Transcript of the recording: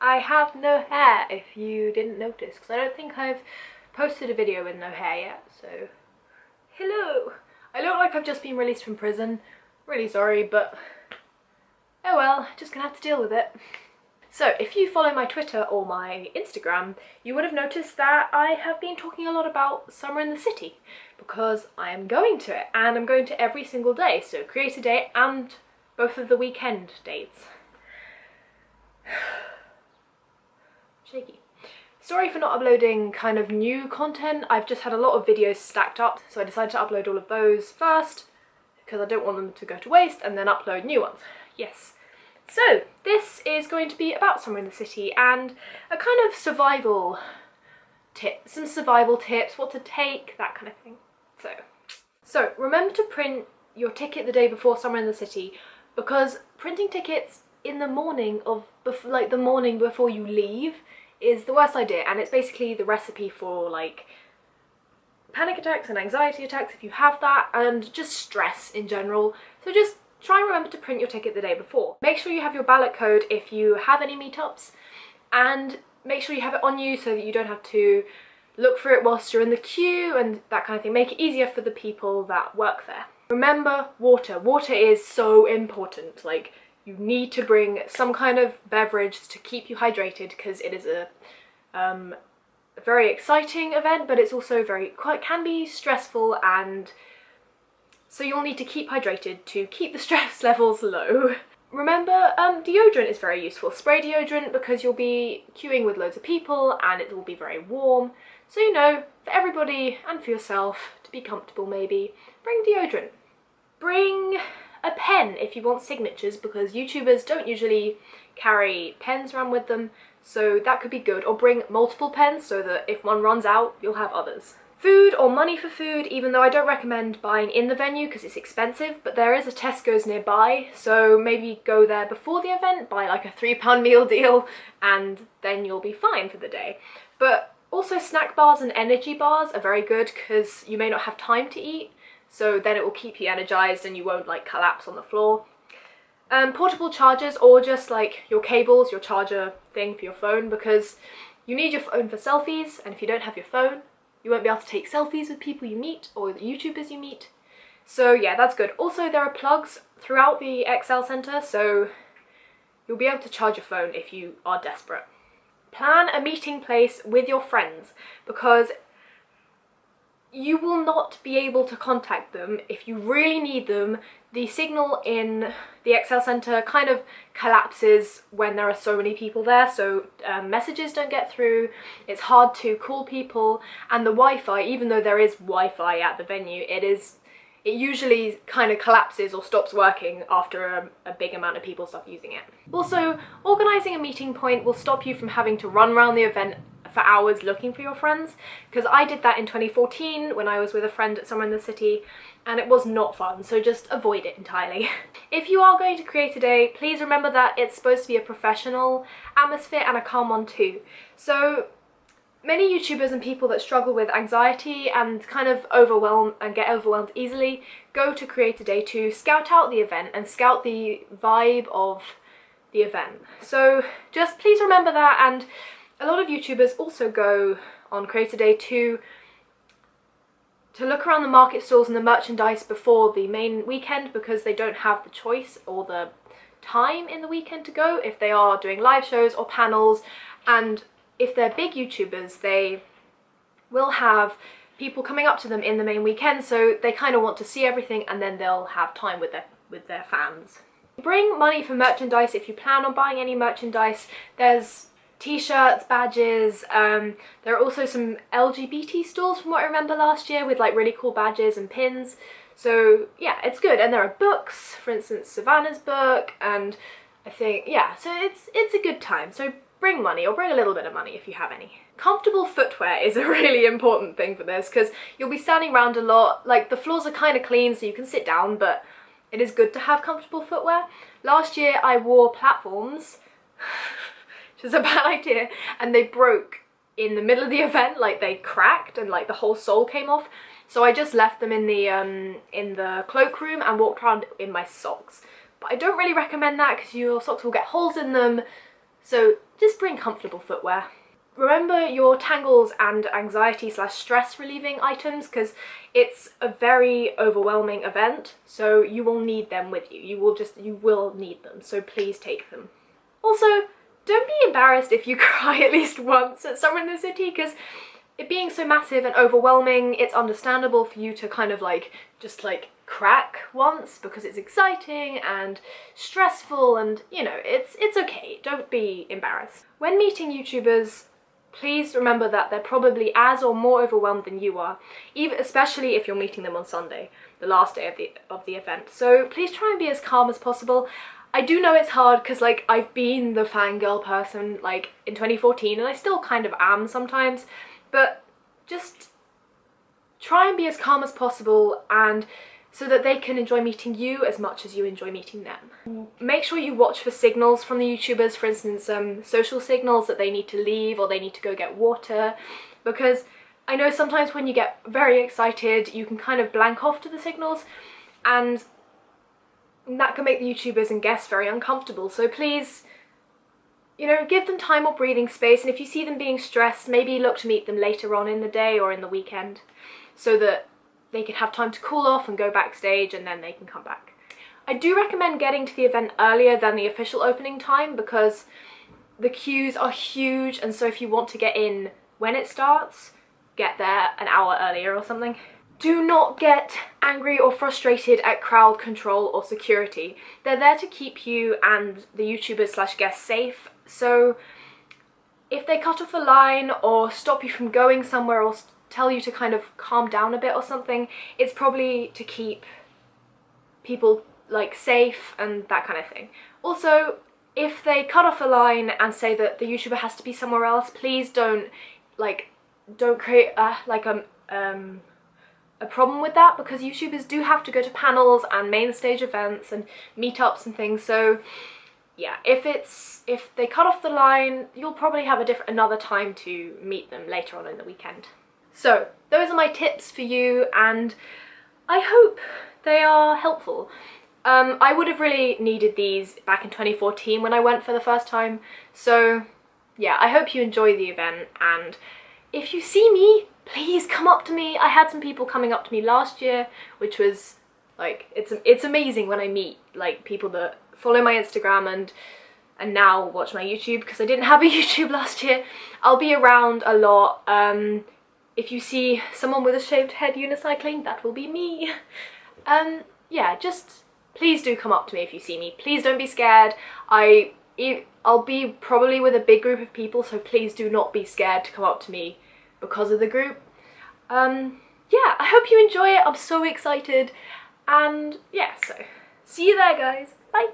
I have no hair, if you didn't notice, because I don't think I've posted a video with no hair yet, so hello! I look like I've just been released from prison. Really sorry, but oh well, just gonna have to deal with it. So if you follow my Twitter or my Instagram, you would have noticed that I have been talking a lot about summer in the city, because I am going to it, and I'm going to every single day, so Creator Day and both of the weekend dates. Shaky. Sorry for not uploading kind of new content. I've just had a lot of videos stacked up, so I decided to upload all of those first because I don't want them to go to waste, and then upload new ones. Yes. So this is going to be about summer in the city and a kind of survival tip, some survival tips, what to take, that kind of thing. So remember to print your ticket the day before summer in the city, because printing tickets in the morning of, like the morning before you leave, is the worst idea, and it's basically the recipe for like panic attacks and anxiety attacks if you have that, and just stress in general. So just try and remember to print your ticket the day before. Make sure you have your ballot code if you have any meetups, and make sure you have it on you so that you don't have to look for it whilst you're in the queue and that kind of thing. Make it easier for the people that work there. Remember water. Water is so important. Like, you need to bring some kind of beverage to keep you hydrated, because it is a very exciting event, but it's also can be stressful, and so you'll need to keep hydrated to keep the stress levels low. Remember, deodorant is very useful. Spray deodorant, because you'll be queuing with loads of people and it will be very warm. So, you know, for everybody and for yourself, to be comfortable maybe, bring deodorant. Bring a pen if you want signatures, because YouTubers don't usually carry pens around with them, so that could be good. Or bring multiple pens so that if one runs out, you'll have others. Food or money for food, even though I don't recommend buying in the venue because it's expensive, but there is a Tesco's nearby, so maybe go there before the event, buy like a £3 meal deal, and then you'll be fine for the day. But also snack bars and energy bars are very good, because you may not have time to eat, so then it will keep you energized and you won't like collapse on the floor. Portable chargers, or just like your cables, your charger thing for your phone, because you need your phone for selfies, and if you don't have your phone, you won't be able to take selfies with people you meet or the YouTubers you meet. So yeah, that's good. Also, there are plugs throughout the XL Centre, so you'll be able to charge your phone if you are desperate. Plan a meeting place with your friends, because you will not be able to contact them if you really need them. The signal in the XL Centre kind of collapses when there are so many people there, so messages don't get through, it's hard to call people, and the Wi-Fi, even though there is Wi-Fi at the venue, it usually kind of collapses or stops working after a big amount of people stop using it. Also, organising a meeting point will stop you from having to run around the event for hours looking for your friends, because I did that in 2014 when I was with a friend at Summer in the City, and it was not fun, so just avoid it entirely. If you are going to Creator Day, please remember that it's supposed to be a professional atmosphere and a calm one too. So many YouTubers and people that struggle with anxiety and kind of get overwhelmed easily go to Creator Day to scout out the event and scout the vibe of the event. So just please remember that, and a lot of YouTubers also go on Creator Day to look around the market stalls and the merchandise before the main weekend, because they don't have the choice or the time in the weekend to go if they are doing live shows or panels. And if they're big YouTubers, they will have people coming up to them in the main weekend, so they kind of want to see everything, and then they'll have time with their fans. Bring money for merchandise if you plan on buying any merchandise. There's t-shirts, badges, there are also some LGBT stalls from what I remember last year with like really cool badges and pins. So yeah, it's good. And there are books, for instance Savannah's book, and I think, yeah, so it's a good time. So bring money, or bring a little bit of money if you have any. Comfortable footwear is a really important thing for this, because you'll be standing around a lot. Like, the floors are kind of clean so you can sit down, but it is good to have comfortable footwear. Last year I wore platforms which is a bad idea, and they broke in the middle of the event. Like, they cracked and like the whole sole came off, so I just left them in the cloakroom and walked around in my socks. But I don't really recommend that, because your socks will get holes in them, So just bring comfortable footwear. Remember your tangles and anxiety / stress relieving items, because it's a very overwhelming event, so you will need them with you. You will need them, so please take them. Also, don't be embarrassed if you cry at least once at Summer in the City, because it being so massive and overwhelming, it's understandable for you to kind of just crack once, because it's exciting and stressful, and you know, it's okay. Don't be embarrassed. When meeting YouTubers, please remember that they're probably as or more overwhelmed than you are, especially if you're meeting them on Sunday, the last day of the event. So please try and be as calm as possible. I do know it's hard because I've been the fangirl person in 2014, and I still kind of am sometimes, but just try and be as calm as possible, and so that they can enjoy meeting you as much as you enjoy meeting them. Make sure you watch for signals from the YouTubers, for instance, social signals that they need to leave or they need to go get water, because I know sometimes when you get very excited you can kind of blank off to the signals, and that can make the YouTubers and guests very uncomfortable. So please, you know, give them time or breathing space, and if you see them being stressed, maybe look to meet them later on in the day or in the weekend, so that they can have time to cool off and go backstage, and then they can come back. I do recommend getting to the event earlier than the official opening time, because the queues are huge, and so if you want to get in when it starts, get there an hour earlier or something. Do not get angry or frustrated at crowd control or security. They're there to keep you and the YouTubers / guests safe, so if they cut off a line or stop you from going somewhere or tell you to kind of calm down a bit or something, it's probably to keep people safe and that kind of thing. Also, if they cut off a line and say that the YouTuber has to be somewhere else, please don't create a problem with that, because YouTubers do have to go to panels and main stage events and meetups and things. So yeah, if they cut off the line, you'll probably have another time to meet them later on in the weekend. So those are my tips for you, and I hope they are helpful. I would have really needed these back in 2014 when I went for the first time, so yeah, I hope you enjoy the event, and if you see me, please come up to me. I had some people coming up to me last year, which was it's amazing when I meet people that follow my Instagram and now watch my YouTube, because I didn't have a YouTube last year. I'll be around a lot. If you see someone with a shaved head unicycling, that will be me. Yeah, just please do come up to me if you see me. Please don't be scared. I'll be probably with a big group of people, so please do not be scared to come up to me because of the group. Yeah, I hope you enjoy it. I'm so excited, and yeah, so see you there, guys. Bye.